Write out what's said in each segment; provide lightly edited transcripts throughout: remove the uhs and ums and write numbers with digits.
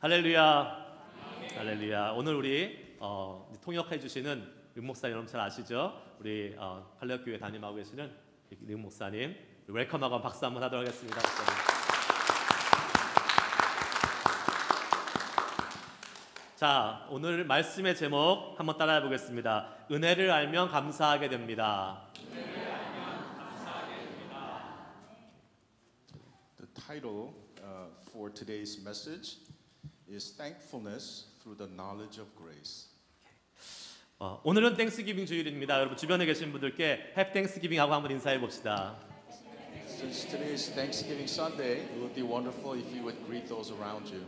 할렐루야. 할렐루야. 오늘 우리 통역해 주시는 림 목사님 여러분 잘 아시죠? 우리 갈레오교회 담임하고 계시는 림 목사님 웰컴하고 박수 한번 하도록 하겠습니다. 자, 오늘 말씀의 제목 한번 따라해 보겠습니다. 은혜를 알면 감사하게 됩니다. 은혜를 알면 감사하게 됩니다. The title for today's message is Thankfulness through the Knowledge of Grace. 오늘은 땡스기빙 주일입니다. 여러분 주변에 계신 분들께 Happy Thanksgiving 하고 한번 인사해 봅시다. Since today is Thanksgiving Sunday, it would be wonderful if you would greet those around you.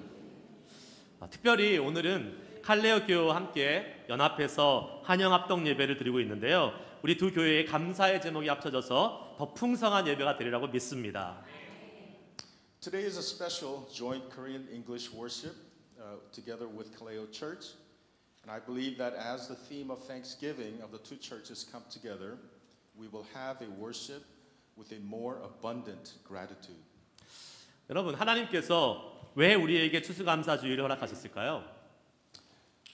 특별히 오늘은 칼레오 교회와 함께 연합해서 한영 합동 예배를 드리고 있는데요. 우리 두 교회의 감사의 제목이 합쳐져서 더 풍성한 예배가 되리라고 믿습니다. Today is a special joint Korean English worship together with Kaleo Church. And I believe that as the theme of Thanksgiving of the two churches come together, we will have a worship with a more abundant gratitude. 여러분, 하나님께서 왜 우리에게 추수감사주의를 허락하셨을까요?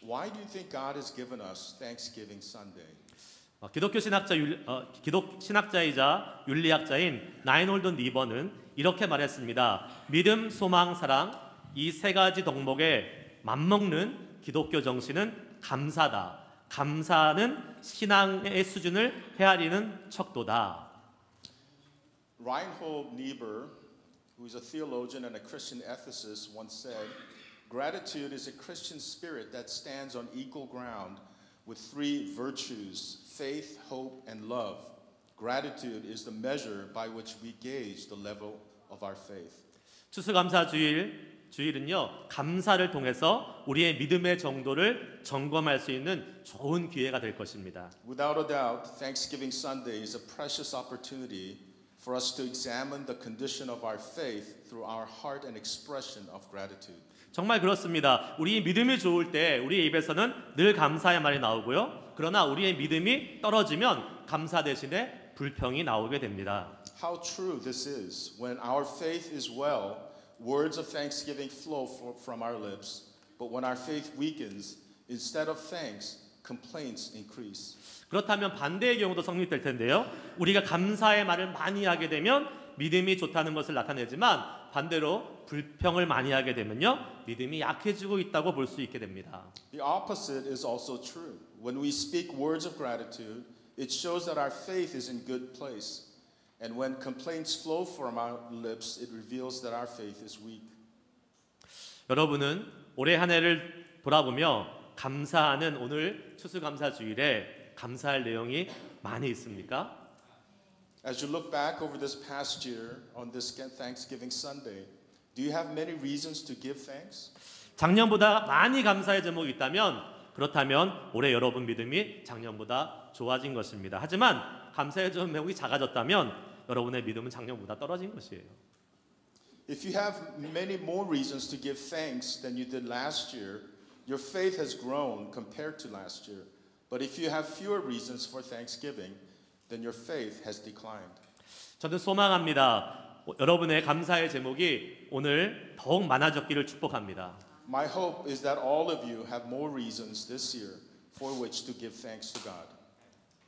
Why do you think God has given us Thanksgiving Sunday? 기독교 신학자이자 윤리학자인 라인홀드 니버는 이렇게 말했습니다. 믿음, 소망, 사랑 이 세 가지 덕목에 맞먹는 기독교 정신은 감사다. 감사는 신앙의 수준을 헤아리는 척도다. Reinhold Niebuhr, who is a theologian and a Christian ethicist, once said, "Gratitude is a Christian spirit that stands on equal ground with three virtues, faith, hope, and love. Gratitude is the measure by which we gauge the level of our faith." 추수감사주일은요, 감사를 통해서 우리의 믿음의 정도를 점검할 수 있는 좋은 기회가 될 것입니다. Without a doubt, Thanksgiving Sunday is a precious opportunity for us to examine the condition of our faith through our heart and expression of gratitude. 정말 그렇습니다. 우리 믿음이 좋을 때 우리의 입에서는 늘 감사의 말이 나오고요. 그러나 우리의 믿음이 떨어지면 감사 대신에 불평이 나오게 됩니다. How true this is. When our faith is well, words of thanksgiving flow from our lips. But when our faith weakens, instead of thanks, complaints increase. 그렇다면 반대의 경우도 성립될 텐데요. 우리가 감사의 말을 많이 하게 되면 믿음이 좋다는 것을 나타내지만 반대로 불평을 많이 하게 되면요, 믿음이 약해지고 있다고 볼 수 있게 됩니다. The opposite is also true. When we speak words of gratitude, it shows that our faith is in good place. And when complaints flow from our lips, it reveals that our faith is weak. 여러분은 올해 한 해를 돌아보며 감사하는 오늘 추수감사주일에 감사할 내용이 많이 있습니까? As you look back over this past year on this Thanksgiving Sunday, do you have many reasons to give thanks? 작년보다 많이 감사의 제목이 있다면 그렇다면 올해 여러분 믿음이 작년보다 좋아진 것입니다. 하지만 감사의 제목이 작아졌다면 여러분의 믿음은 작년보다 떨어진 것이에요. If you have many more reasons to give thanks than you did last year, your faith has grown compared to last year. But if you have fewer reasons for thanksgiving, then your faith has declined. 저는 소망합니다. 여러분의 감사의 제목이 오늘 더욱 많아졌기를 축복합니다. My hope is that all of you have more reasons this year for which to give thanks to God.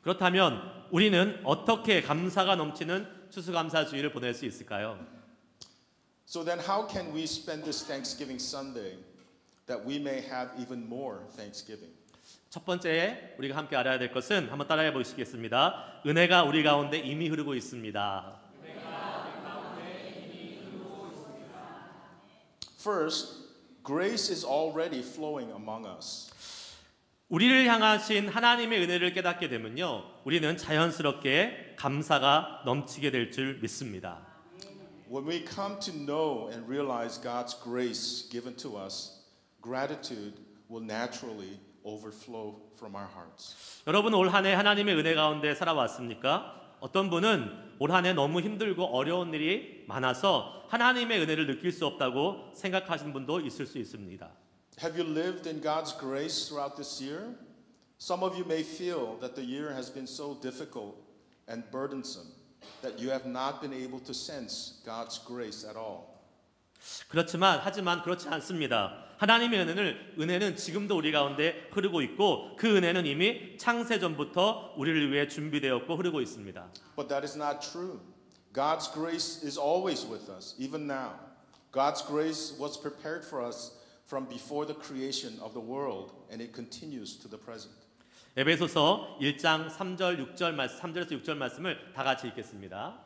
그렇다면 우리는 어떻게 감사가 넘치는 추수감사주의를 보낼 수 있을까요? So then how can we spend this Thanksgiving Sunday that we may have even more thanksgiving? 첫 번째 우리가 함께 알아야 될 것은 한번 따라해 보시겠습니다. 은혜가 우리 가운데 이미 흐르고 있습니다. First, grace is already flowing among us. 우리를 향하신 하나님의 은혜를 깨닫게 되면요, 우리는 자연스럽게 감사가 넘치게 될 줄 믿습니다. When we come to know and realize God's grace given to us, gratitude will naturally overflow from our hearts. 여러분 올 한 해 하나님의 은혜 가운데 살아왔습니까? 어떤 분은 올 한 해 너무 힘들고 어려운 일이 많아서 하나님의 은혜를 느낄 수 없다고 생각하시는 분도 있을 수 있습니다. Have you lived in God's grace throughout this year? Some of you may feel that the year has been so difficult and burdensome that you have not been able to sense God's grace at all. 하지만 그렇지 않습니다. 하나님의 은혜는 지금도 우리 가운데 흐르고 있고 그 은혜는 이미 창세 전부터 우리를 위해 준비되었고 흐르고 있습니다. But that is not true. God's grace is always with us, even now. God's grace was prepared for us from before the creation of the world, and it continues to the present. 에베소서 1장 3절에서 6절 말씀을 다 같이 읽겠습니다.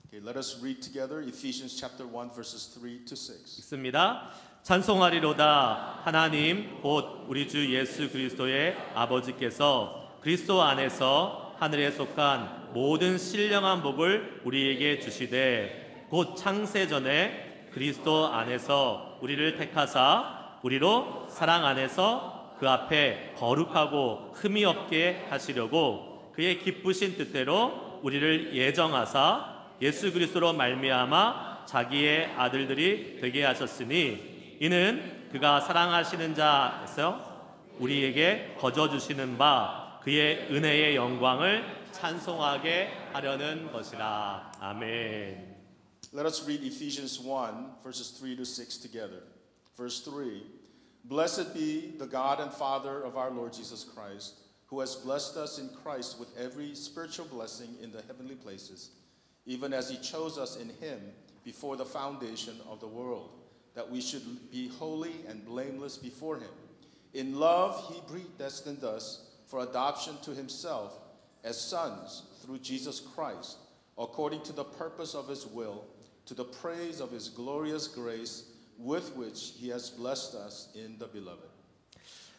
Okay, let us read together Ephesians chapter 1 verses 3 to 6. 읽습니다. 찬송하리로다 하나님 곧 우리 주 예수 그리스도의 아버지께서 그리스도 안에서 하늘에 속한 모든 신령한 복을 우리에게 주시되 곧 창세 전에 그리스도 안에서 우리를 택하사 우리로 사랑 안에서 그 앞에 거룩하고 흠이 없게 하시려고 그의 기쁘신 뜻대로 우리를 예정하사 예수 그리스도로 말미암아 자기의 아들들이 되게 하셨으니 이는 그가 사랑하시는 자에서 우리에게 거저 주시는 바 그의 은혜의 영광을 찬송하게 하려는 것이라. 아멘. Let us read Ephesians 1 verses 3 to 6 together. Verse 3. Blessed be the God and Father of our Lord Jesus Christ, who has blessed us in Christ with every spiritual blessing in the heavenly places, even as he chose us in him before the foundation of the world, that we should be holy and blameless before him. In love he predestined us for adoption to himself as sons through Jesus Christ, according to the purpose of his will, to the praise of his glorious grace with which he has blessed us in the beloved.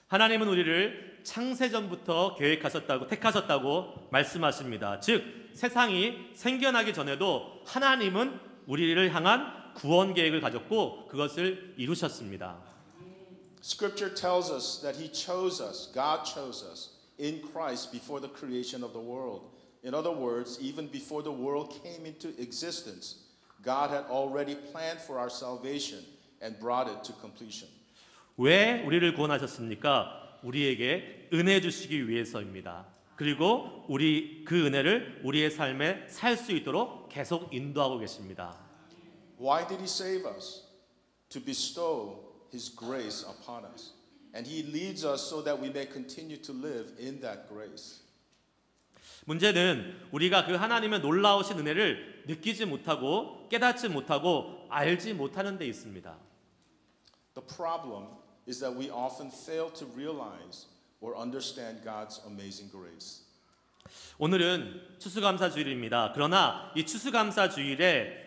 하나님은 우리를 창세전부터 택하셨다고 말씀하십니다. 즉 세상이 생겨나기 전에도 하나님은 우리를 향한 구원 계획을 가졌고 그것을 이루셨습니다. Scripture tells us that he chose us, God chose us in Christ before the creation of the world. In other words, even before the world came into existence, God had already planned for our salvation and brought it to completion. 왜 우리를 구원하셨습니까? 우리에게 은혜 주시기 위해서입니다. 그리고 그 은혜를 우리의 삶에 살 수 있도록 계속 인도하고 계십니다. Why did he save us? To bestow his grace upon us. And he leads us so that we may continue to live in that grace. 문제는 우리가 그 하나님의 놀라우신 은혜를 느끼지 못하고 깨닫지 못하고 알지 못하는 데 있습니다. The problem is that we often fail to realize or understand God's amazing grace. 오늘은 추수감사주일입니다. 그러나 이 추수감사주일에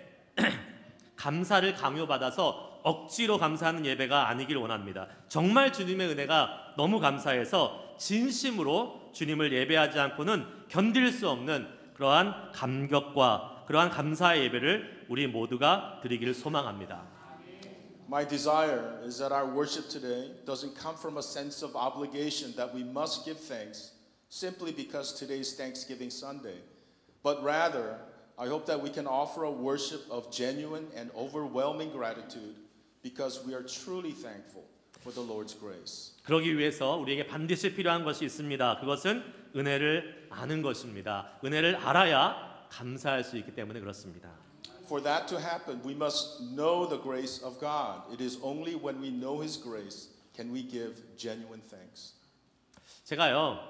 감사를 강요받아서 억지로 감사하는 예배가 아니길 원합니다. 정말 주님의 은혜가 너무 감사해서 진심으로 주님을 예배하지 않고는 견딜 수 없는 그러한 감격과 그러한 감사의 예배를 우리 모두가 드리기를 소망합니다. My desire is that our worship today doesn't come from a sense of obligation that we must give thanks simply because today is Thanksgiving Sunday, but rather I hope that we can offer a worship of genuine and overwhelming gratitude because we are truly thankful for the Lord's grace. 그러기 위해서 우리에게 반드시 필요한 것이 있습니다. 그것은 은혜를 아는 것입니다. 은혜를 알아야 감사할 수 있기 때문에 그렇습니다. For that to happen, we must know the grace of God. It is only when we know his grace can we give genuine thanks. 제가요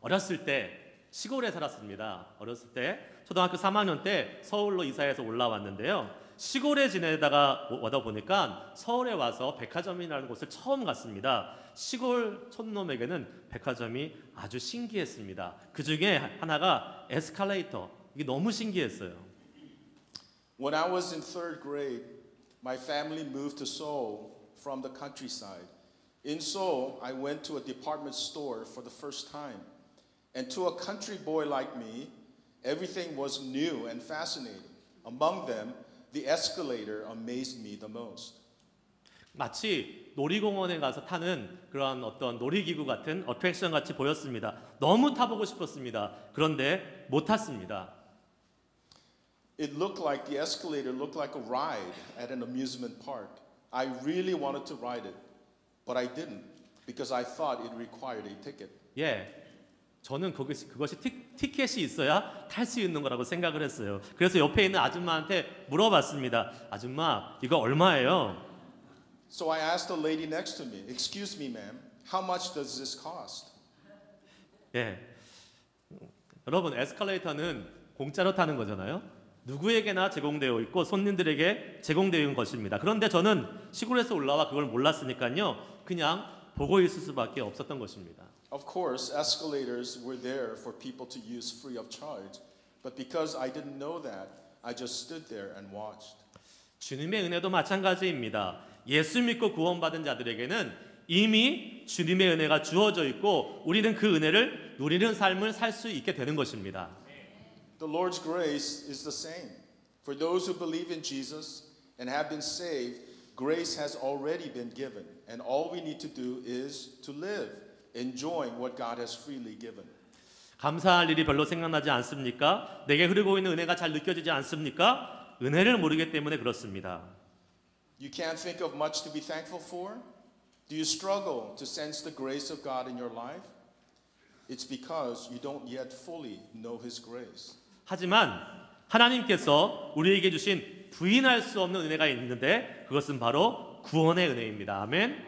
어렸을 때 시골에 살았습니다. 어렸을 때 초등학교 3학년 때 서울로 이사해서 올라왔는데요. 시골에 지내다가 오다 보니까 서울에 와서 백화점이라는 곳을 처음 갔습니다. 시골 촌놈에게는 백화점이 아주 신기했습니다. 그 중에 하나가 에스컬레이터. 이게 너무 신기했어요. When I was in third grade, my family moved to Seoul from the countryside. In Seoul, I went to a department store for the first time. And to a country boy like me, everything was new and fascinating. Among them, the escalator amazed me the most. 마치 놀이공원에 가서 타는 그런 어떤 놀이기구 같은 어트랙션 같이 보였습니다. 너무 타보고 싶었습니다. 그런데 못 탔습니다. It looked like the escalator looked like a ride at an amusement park. I really wanted to ride it, but I didn't because I thought it required a ticket. 예, 저는 그것이 티켓이 있어야 탈 수 있는 거라고 생각을 했어요. 그래서 옆에 있는 아줌마한테 물어봤습니다. 아줌마, 이거 얼마예요? So I asked the lady next to me, "Excuse me, ma'am, how much does this cost?" 예. 여러분, 에스컬레이터는 공짜로 타는 거잖아요. 누구에게나 제공되어 있고 손님들에게 제공되어 있는 것입니다. 그런데 저는 시골에서 올라와 그걸 몰랐으니까요. 그냥 보고 있을 수밖에 없었던 것입니다. Of course, escalators were there for people to use free of charge. But because I didn't know that, I just stood there and watched. 주님의 은혜도 마찬가지입니다. 예수 믿고 구원받은 자들에게는 이미 주님의 은혜가 주어져 있고 우리는 그 은혜를 누리는 삶을 살 수 있게 되는 것입니다. The Lord's grace is the same. For those who believe in Jesus and have been saved, grace has already been given. And all we need to do is to live, enjoying what God has freely given. 감사할 일이 별로 생각나지 않습니까? 내게 흐르고 있는 은혜가 잘 느껴지지 않습니까? 은혜를 모르기 때문에 그렇습니다. You can't think of much to be thankful for? Do you struggle to sense the grace of God in your life? It's because you don't yet fully know His grace. 하지만 하나님께서 우리에게 주신 부인할 수 없는 은혜가 있는데 그것은 바로 구원의 은혜입니다. 아멘.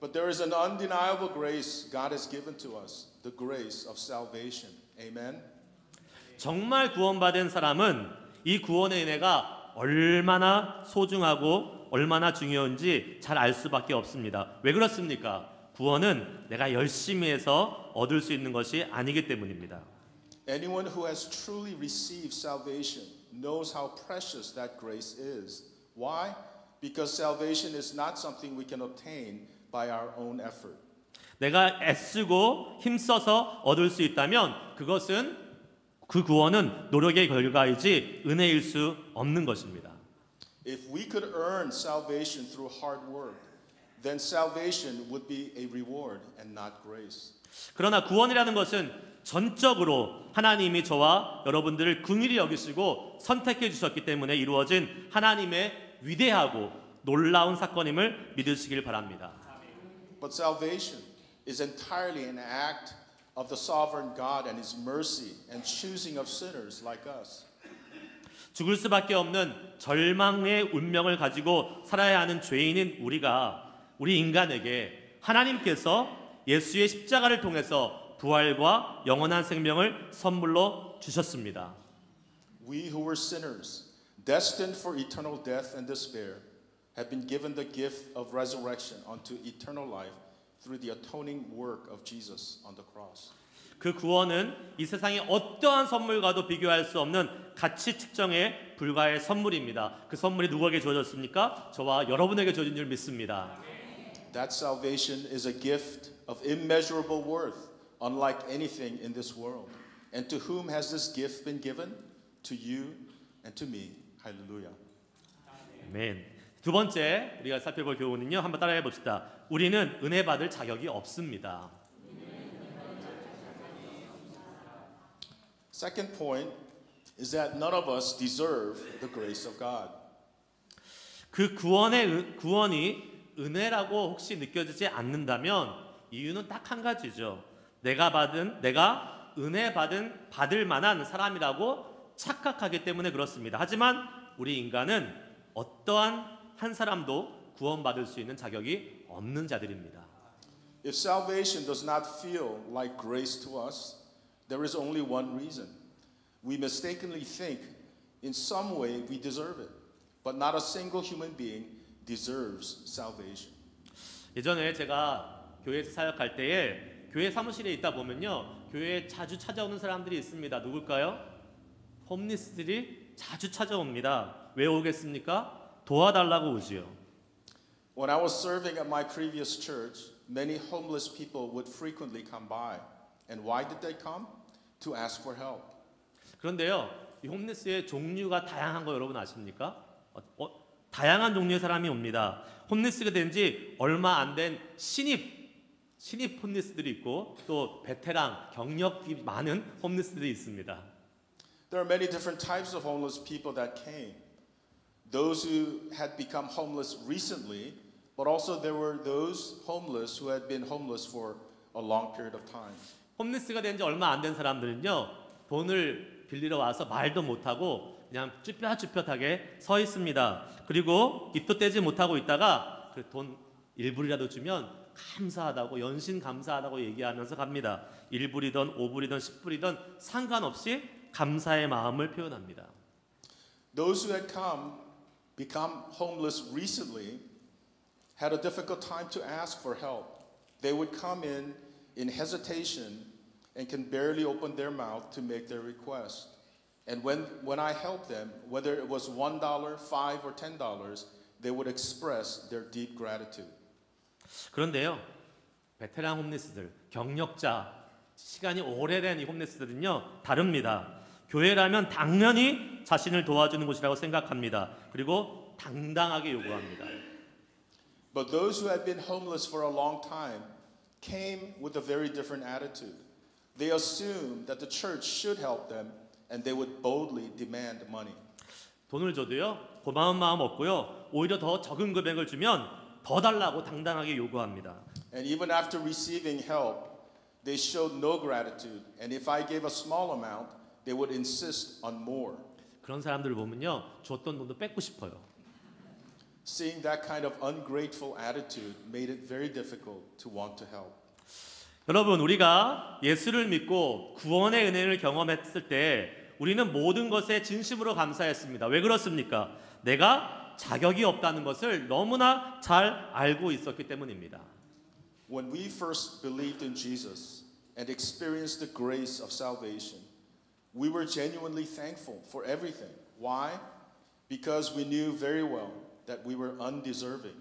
But there is an undeniable grace God has given to us, the grace of salvation. Amen. 정말 구원받은 사람은 이 구원의 은혜가 얼마나 소중하고 얼마나 중요한지 잘 알 수밖에 없습니다. 왜 그렇습니까? 구원은 내가 열심히 해서 얻을 수 있는 것이 아니기 때문입니다. Anyone who has truly received salvation knows how precious that grace is. Why? Because salvation is not something we can obtain by our own effort. 내가 애쓰고 힘써서 얻을 수 있다면 그것은 그 구원은 노력의 결과이지 은혜일 수 없는 것입니다. If we could earn salvation through hard work, then salvation would be a reward and not grace. 그러나 구원이라는 것은 전적으로 하나님이 저와 여러분들을 긍휼히 여기시고 선택해 주셨기 때문에 이루어진 하나님의 위대하고 놀라운 사건임을 믿으시길 바랍니다. But salvation is entirely an act of the sovereign God and His mercy and choosing of sinners like us. 죽을 수밖에 없는 절망의 운명을 가지고 살아야 하는 죄인인 우리 인간에게 하나님께서 예수의 십자가를 통해서 부활과 영원한 생명을 선물로 주셨습니다. We who were sinners, destined for eternal death and despair, have been given the gift of resurrection unto eternal life through the atoning work of Jesus on the cross. 그 구원은 이 세상의 어떠한 선물과도 비교할 수 없는 가치 측정에 불과의 선물입니다. 그 선물이 누구에게 주어졌습니까? 저와 여러분에게 주어진 줄 믿습니다. That salvation is a gift of immeasurable worth, unlike anything in this world. And to whom has this gift been given? To you and to me. Hallelujah. 아멘. 두 번째 우리가 살펴볼 교훈은요. 한번 따라해 봅시다. 우리는 은혜 받을 자격이 없습니다. Second point is that none of us deserve the grace of God. 그 구원이 은혜라고 혹시 느껴지지 않는다면 이유는 딱 한 가지죠. 내가 은혜 받을 만한 사람이라고 착각하기 때문에 그렇습니다. 하지만 우리 인간은 어떠한 한 사람도 구원받을 수 있는 자격이 없는 자들입니다. If salvation does not feel like grace to us, there is only one reason. We mistakenly think in some way we deserve it, but not a single human being deserves salvation. 예전에 제가 교회에서 사역할 때에 교회 사무실에 있다 보면요. 교회에 자주 찾아오는 사람들이 있습니다. 누굴까요? 홈리스들이 자주 찾아옵니다. 왜 오겠습니까? 도와달라고 오지요. When I was serving at my previous church, many homeless people would frequently come by. And why did they come? To ask for help. 그런데요. 이 홈리스의 종류가 다양한 거 여러분 아십니까? 다양한 종류의 사람이 옵니다. 홈리스가 된 지 얼마 안 된 신입 홈리스들이 있고 또 베테랑 경력이 많은 홈리스들이 있습니다. There are many different types of homeless people that came. Those who had become homeless recently, but also there were those homeless who had been homeless for a long period of time. 홈리스가 된 지 얼마 안 된 사람들은요, 돈을 빌리러 와서 말도 못하고 그냥 쭈뼛쭈뼛하게 서 있습니다. 그리고 입도 떼지 못하고 있다가 그 돈 1불이라도 주면 감사하다고, 연신 감사하다고 얘기하면서 갑니다. 1불이든 5불이든 10불이든 상관없이 감사의 마음을 표현합니다. Those who had become homeless recently had a difficult time to ask for help. They would come in hesitation and can barely open their mouth to make their request. And when I helped them, whether it was $1, $5, or $10, they would express their deep gratitude. 그런데요, 베테랑 홈리스들, 경력자, 시간이 오래된 이 홈리스들은요, 다릅니다. 교회라면 당연히 자신을 도와주는 곳이라고 생각합니다. 그리고 당당하게 요구합니다. But those who had been homeless for a long time came with a very different attitude. They assumed that the church should help them and they would boldly demand money. 돈을 줘도요, 고마운 마음 없고요, 오히려 더 적은 금액을 주면 더 달라고 당당하게 요구합니다. And even after receiving help, they showed no gratitude. And if I gave a small amount, they would insist on more. 그런 사람들을 보면요, 줬던 돈도 뺏고 싶어요. Seeing that kind of ungrateful attitude made it very difficult to want to help. 여러분, 우리가 예수를 믿고 구원의 은혜를 경험했을 때 우리는 모든 것에 진심으로 감사했습니다. 왜 그렇습니까? 내가 자격이 없다는 것을 너무나 잘 알고 있었기 때문입니다. When we first believed in Jesus and experienced the grace of salvation, we were genuinely thankful for everything. Why? Because we knew very well that we were undeserving.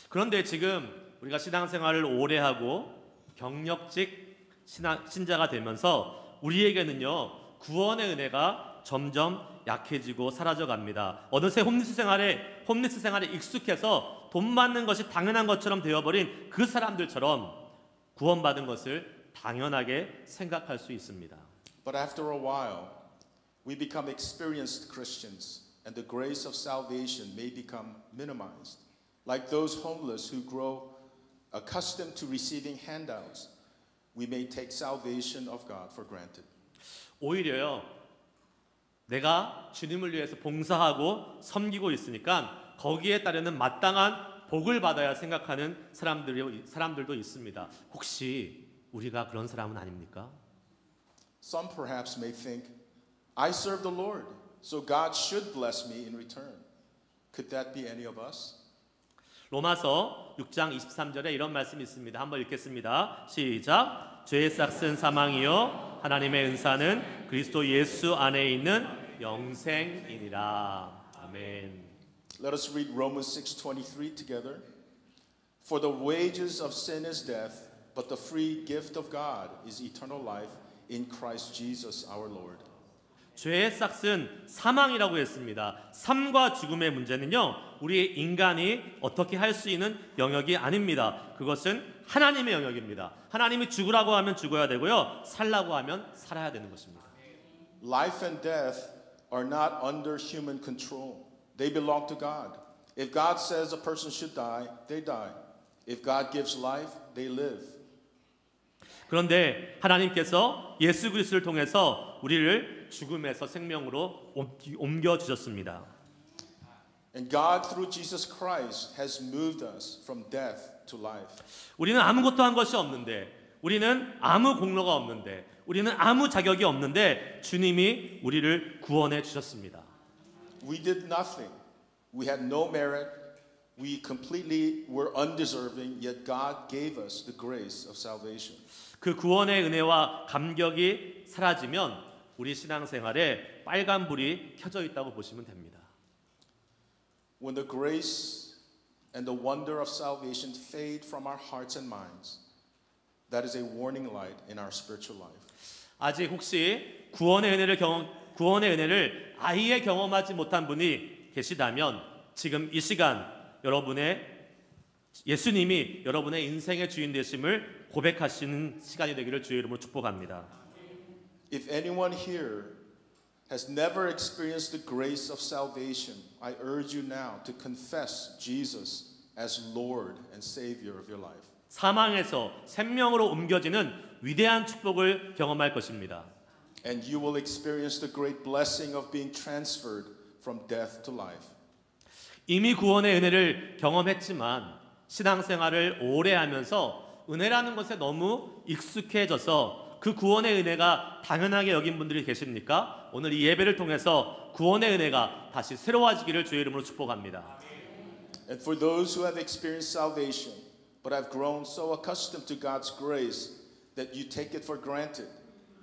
그런데 지금 우리가 신앙생활을 오래 하고 경력직 신자가 되면서 우리에게는요, 구원의 은혜가 점점 약해지고 사라져갑니다. 어느새 홈리스 생활에 익숙해서 돈 받는 것이 당연한 것처럼 되어버린 그 사람들처럼 구원받은 것을 당연하게 생각할 수 있습니다. But after a while, we become experienced Christians, and the grace of salvation may become minimized. Like those homeless who grow accustomed to receiving handouts, we may take salvation of God for granted. 오히려요, 내가 주님을 위해서 봉사하고 섬기고 있으니까 거기에 따르는 마땅한 복을 받아야 생각하는 사람들도 있습니다. 혹시 우리가 그런 사람은 아닙니까? Some perhaps may think, I serve the Lord, so God should bless me in return. Could that be any of us? 로마서 6장 23절에 이런 말씀이 있습니다. 한번 읽겠습니다. 시작. 죄의 싹은 사망이요 하나님의 은사는 그리스도 예수 안에 있는 영생이니라. 아멘. Let us read Romans 6:23 together. For the wages of sin is death, but the free gift of God is eternal life in Christ Jesus our Lord. 죄의 싹은 사망이라고 했습니다. 삶과 죽음의 문제는요, 우리 인간이 어떻게 할 수 있는 영역이 아닙니다. 그것은 하나님의 영역입니다. 하나님이 죽으라고 하면 죽어야 되고요, 살라고 하면 살아야 되는 것입니다. Life and death are not under human control. They belong to God. If God says a person should die, they die. If God gives life, they live. 그런데 하나님께서 예수 그리스도를 통해서 우리를 죽음에서 생명으로 옮겨 주셨습니다. And God through Jesus Christ has moved us from death to life. 우리는 아무것도 한 것이 없는데, 우리는 아무 공로가 없는데, 우리는 아무 자격이 없는데 주님이 우리를 구원해 주셨습니다. We did nothing. We had no merit. We completely were undeserving, yet God gave us the grace of salvation. 그 구원의 은혜와 감격이 사라지면 우리 신앙생활에 빨간불이 켜져 있다고 보시면 됩니다. When the grace and the wonder of salvation fade from our hearts and minds, that is a warning light in our spiritual life. 아직 혹시 구원의 은혜를 아예 경험하지 못한 분이 계시다면 지금 이 시간 예수님이 여러분의 인생의 주인 되심을 고백하시는 시간이 되기를 주의 이름으로 축복합니다. If anyone here has never experienced the grace of salvation, I urge you now to confess Jesus as Lord and Savior of your life. 사망에서 생명으로 옮겨지는 위대한 축복을 경험할 것입니다. And you will experience the great blessing of being transferred from death to life. 이미 구원의 은혜를 경험했지만 신앙생활을 오래 하면서 은혜라는 것에 너무 익숙해져서 그 구원의 은혜가 당연하게 여긴 분들이 계십니까? 오늘 이 예배를 통해서 구원의 은혜가 다시 새로워지기를 주의 이름으로 축복합니다. And for those who have experienced salvation but have grown so accustomed to God's grace that you take it for granted,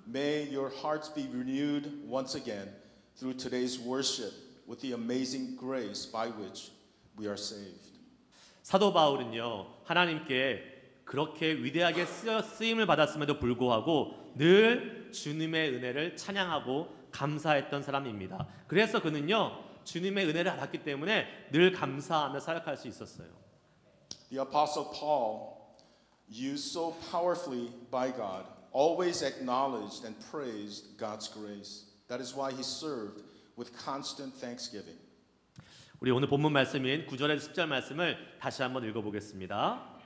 may your hearts be renewed once again through today's worship with the amazing grace by which we are saved. 사도 바울은요, 하나님께 그렇게 위대하게 쓰임을 받았음에도 불구하고 늘 주님의 은혜를 찬양하고 감사했던 사람입니다. 그래서 그는요, 주님의 은혜를 알았기 때문에 늘 감사하며 살아갈 수 있었어요. The Apostle Paul, used so powerfully by God, always acknowledged and praised God's grace. That is why he served with constant thanksgiving. 우리 오늘 본문 말씀인 9절에서 10절 말씀을 다시 한번 읽어보겠습니다.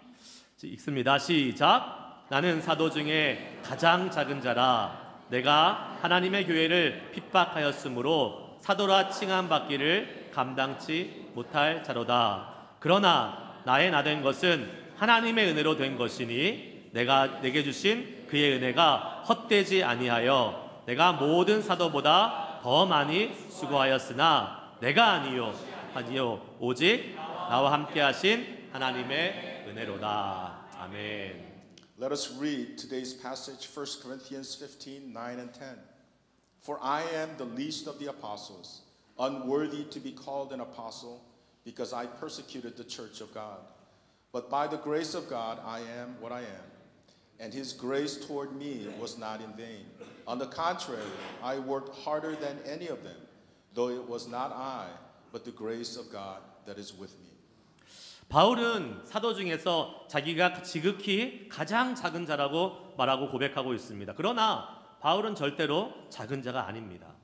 읽습니다. 시작. 나는 사도 중에 가장 작은 자라. 내가 하나님의 교회를 핍박하였으므로 사도라 칭함받기를 감당치 못할 자로다. 그러나 나의 나된 것은 하나님의 은혜로 된 것이니 내가 내게 주신 그의 은혜가 헛되지 아니하여 내가 모든 사도보다 더 많이 수고하였으나 내가 아니요 오직 나와 함께 하신 하나님의 은혜로다. 아멘. Let us read today's passage, 1 Corinthians 15, 9 and 10. For I am the least of the apostles, unworthy to be called an apostle, because I persecuted the church of God. But by the grace of God I am what I am, and his grace toward me was not in vain. On the contrary, I worked harder than any of them, though it was not I, but the grace of God that is with me. 바울은 사도 중에서 자기가 지극히 가장 작은 자라고 말하고 고백하고 있습니다. 그러나 바울은 절대로 작은 자가 아닙니다.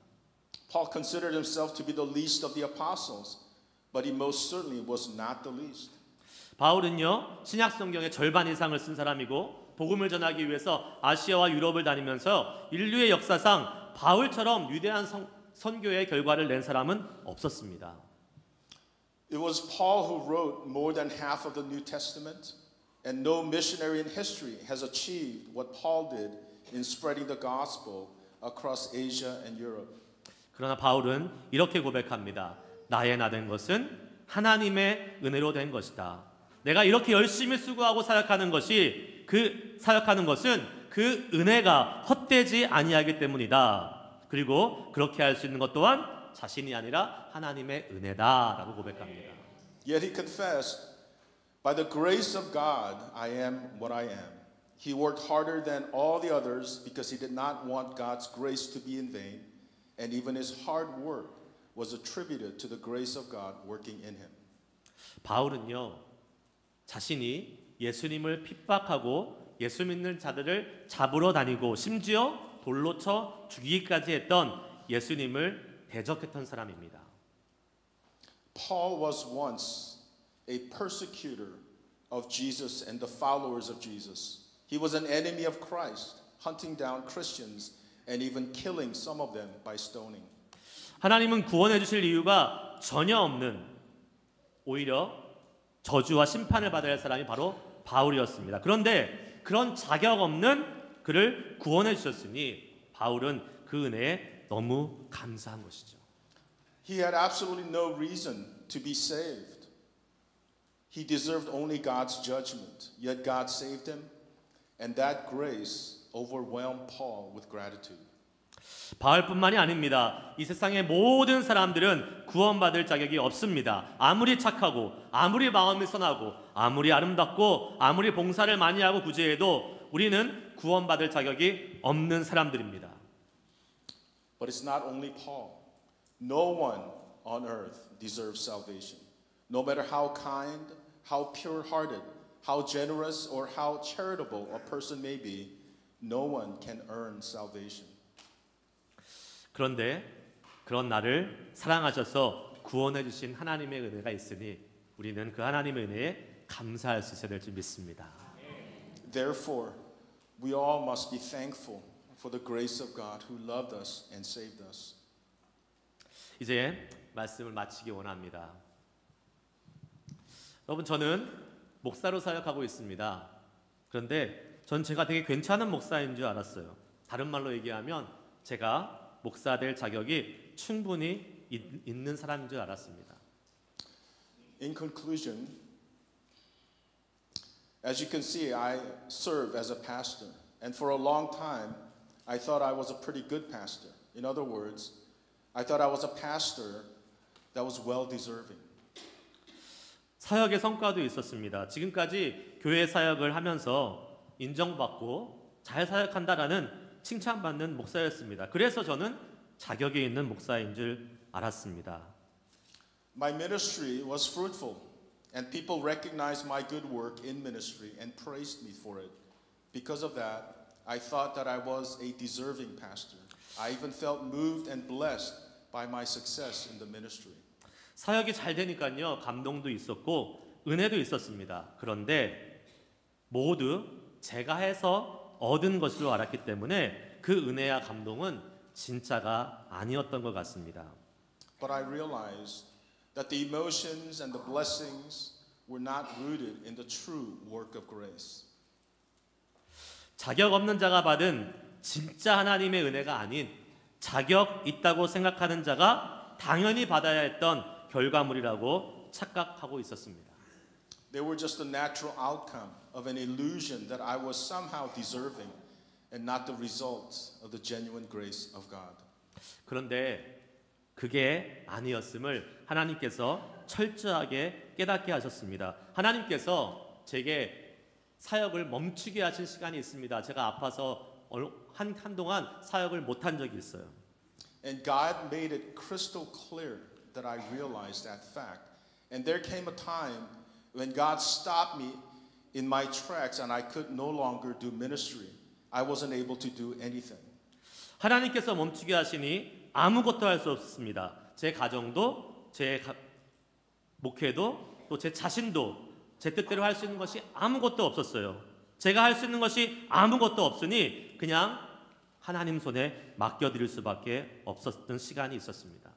Paul considered himself to be the least of the apostles, but he most certainly was not the least. 바울은요, 신약 성경의 절반 이상을 쓴 사람이고 복음을 전하기 위해서 아시아와 유럽을 다니면서 인류의 역사상 바울처럼 위대한 선교의 결과를 낸 사람은 없었습니다. It was Paul who wrote more than half of the New Testament, and no missionary in history has achieved what Paul did in spreading the gospel across Asia and Europe. 그러나 바울은 이렇게 고백합니다. 나의 나된 것은 하나님의 은혜로 된 것이다. 내가 이렇게 열심히 수고하고 사역하는 것은 그 은혜가 헛되지 아니하기 때문이다. 그리고 그렇게 할 수 있는 것 또한 자신이 아니라 하나님의 은혜다라고 고백합니다. Yet he confessed, by the grace of God, I am what I am. He worked harder than all the others because he did not want God's grace to be in vain, and even his hard work was attributed to the grace of God working in him. 바울은요, 자신이 예수님을 핍박하고 예수 믿는 자들을 잡으러 다니고 심지어 돌로 쳐 죽이기까지 했던 예수님을 대적했던 사람입니다. Paul was once a persecutor of Jesus and the followers of Jesus. He was an enemy of Christ, hunting down Christians and even killing some of them by stoning. 하나님은 구원해 주실 이유가 전혀 없는 오히려 저주와 심판을 받아야 할 사람이 바로 바울이었습니다. 그런데 그런 자격 없는 그를 구원해 주셨으니 바울은 그 은혜에 너무 감사한 것이죠. He had absolutely no reason to be saved. He deserved only God's judgment, yet God saved him, and that grace overwhelmed Paul with gratitude. 바울뿐만이 아닙니다. 이 세상의 모든 사람들은 구원받을 자격이 없습니다. 아무리 착하고 아무리 마음이 선하고 아무리 아름답고 아무리 봉사를 많이 하고 구제해도 우리는 구원받을 자격이 없는 사람들입니다. But it's not only Paul. No one on earth deserves salvation. No matter how kind, how pure-hearted, how generous, or how charitable a person may be, no one can earn salvation. 그런데 그런 나를 사랑하셔서 구원해 주신 하나님의 은혜가 있으니 우리는 그 하나님의 은혜에 감사할 수 있어야 될 줄 믿습니다. Therefore, we all must be thankful for the grace of God who loved us and saved us. 이제 말씀을 마치기 원합니다. 여러분, 저는 목사로 사역하고 있습니다. 그런데 전 제가 되게 괜찮은 목사인 줄 알았어요. 다른 말로 얘기하면 제가 목사 될 자격이 충분히 있는 사람인 줄 알았습니다. In conclusion, as you can see, I serve as a pastor. And for a long time, I thought I was a pretty good pastor. In other words, I thought I was a pastor that was well deserving. 사역의 성과도 있었습니다. 지금까지 교회 사역을 하면서 인정받고 잘 사역한다라는 칭찬받는 목사였습니다. 그래서 저는 자격이 있는 목사인 줄 알았습니다. My ministry was fruitful, and people recognized my good work in ministry and praised me for it. Because of that, I thought that I was a deserving pastor. I even felt moved and blessed by my success in the ministry. 사역이 잘 되니까요, 감동도 있었고 은혜도 있었습니다. 그런데 모두 제가 해서 얻은 것으로 알았기 때문에 그 은혜와 감동은 진짜가 아니었던 것 같습니다. But I realized that the emotions and the blessings were not rooted in the true work of grace. 자격 없는 자가 받은 진짜 하나님의 은혜가 아닌 자격 있다고 생각하는 자가 당연히 받아야 했던 결과물이라고 착각하고 있었습니다. They were just a natural outcome of an illusion that I was somehow deserving and not the result of the genuine grace of God. 그런데 그게 아니었음을 하나님께서 철저하게 깨닫게 하셨습니다. 하나님께서 제게 사역을 멈추게 하신 시간이 있습니다. 제가 아파서 한동안 사역을 못한 적이 있어요. And God made it crystal clear that I realized that fact. And there came a time when God stopped me in my tracks and I could no longer do ministry. I wasn't able to do anything. 하나님께서 멈추게 하시니 아무것도 할 수 없습니다. 제 가정도, 제 목회도, 또 제 자신도 제 뜻대로 할 수 있는 것이 아무것도 없었어요. 제가 할 수 있는 것이 아무것도 없으니 그냥 하나님 손에 맡겨드릴 수밖에 없었던 시간이 있었습니다.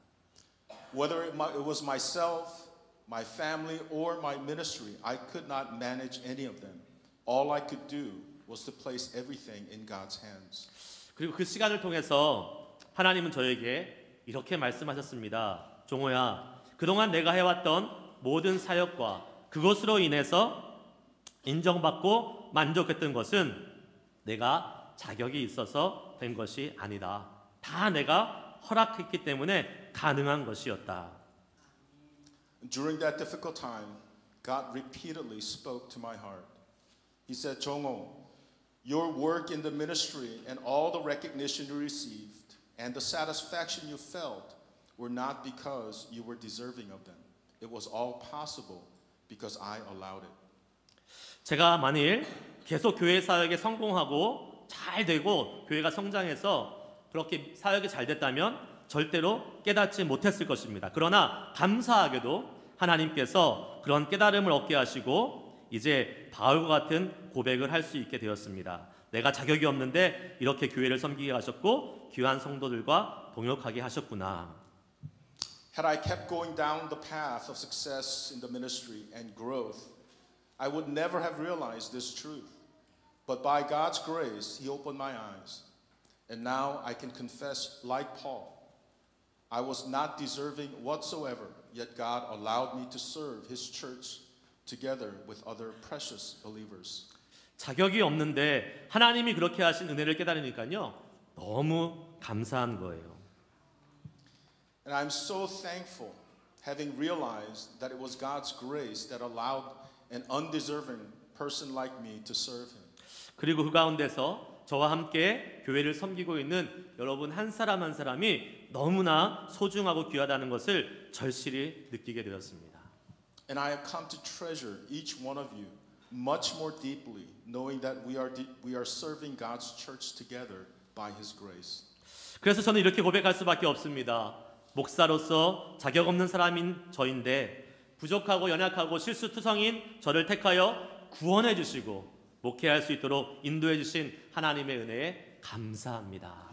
Whether it was myself, my family, or my ministry, I could not manage any of them. All I could do was to place everything in God's hands. 그리고 그 시간을 통해서 하나님은 저에게 이렇게 말씀하셨습니다. 종호야, 그동안 내가 해왔던 모든 사역과 그것으로 인해서 인정받고 만족했던 것은 내가 자격이 있어서 된 것이 아니다. 다 내가 허락했기 때문에 가능한 것이었다. During that difficult time, God repeatedly spoke to my heart. He said, "Jongho, your work in the ministry and all the recognition you received and the satisfaction you felt were not because you were deserving of them. It was all possible because I allowed it." 제가 만일 계속 교회 사역에 성공하고 잘 되고 교회가 성장해서 그렇게 사역이 잘 됐다면 절대로 깨닫지 못했을 것입니다. 그러나 감사하게도 하나님께서 그런 깨달음을 얻게 하시고 이제 바울과 같은 고백을 할 수 있게 되었습니다. 내가 자격이 없는데 이렇게 교회를 섬기게 하셨고 귀한 성도들과 동역하게 하셨구나. Had I kept going down the path of success in the ministry and growth, I would never have realized this truth. But by God's grace, He opened my eyes. And now I can confess, like Paul, I was not deserving whatsoever, yet God allowed me to serve His church together with other precious believers. 자격이 없는데 하나님이 그렇게 하신 은혜를 깨달으니까요. 너무 감사한 거예요. And I'm so thankful, having realized that it was God's grace that allowed an undeserving person like me to serve Him. 그리고 그 가운데서 저와 함께 교회를 섬기고 있는 여러분 한 사람 한 사람이 너무나 소중하고 귀하다는 것을 절실히 느끼게 되었습니다. And I have come to treasure each one of you much more deeply, knowing that we are serving God's church together by His grace. 그래서 저는 이렇게 고백할 수밖에 없습니다. 목사로서 자격 없는 사람인 저인데 부족하고 연약하고 실수투성인 저를 택하여 구원해 주시고 목회할 수 있도록 인도해 주신 하나님의 은혜에 감사합니다.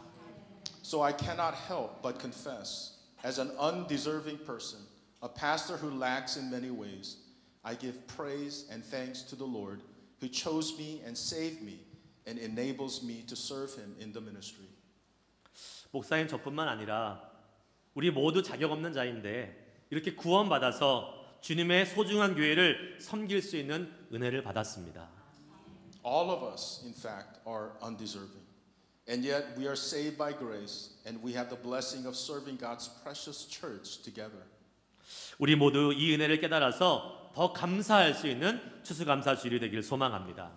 So I cannot help but confess, as an undeserving person, a pastor who lacks in many ways, I give praise and thanks to the Lord who chose me and saved me and enables me to serve him in the ministry. 목사님 저뿐만 아니라 우리 모두 자격 없는 자인데 이렇게 구원받아서 주님의 소중한 교회를 섬길 수 있는 은혜를 받았습니다. All of us, in fact, are undeserving. And yet we are saved by grace and we have the blessing of serving God's precious church together. 우리 모두 이 은혜를 깨달아서 더 감사할 수 있는 추수감사 주일이 되길 소망합니다.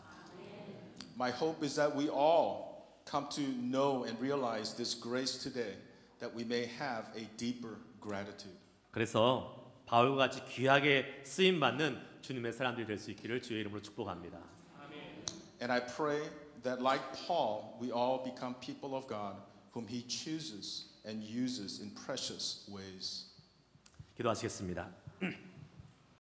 My hope is that we all come to know and realize this grace today, that we may have a deeper gratitude. 그래서 바울과 같이 귀하게 쓰임 받는 주님의 사람들이 될 수 있기를 주의 이름으로 축복합니다. And I pray that like Paul, we all become people of God whom he chooses and uses in precious ways. 기도하시겠습니다.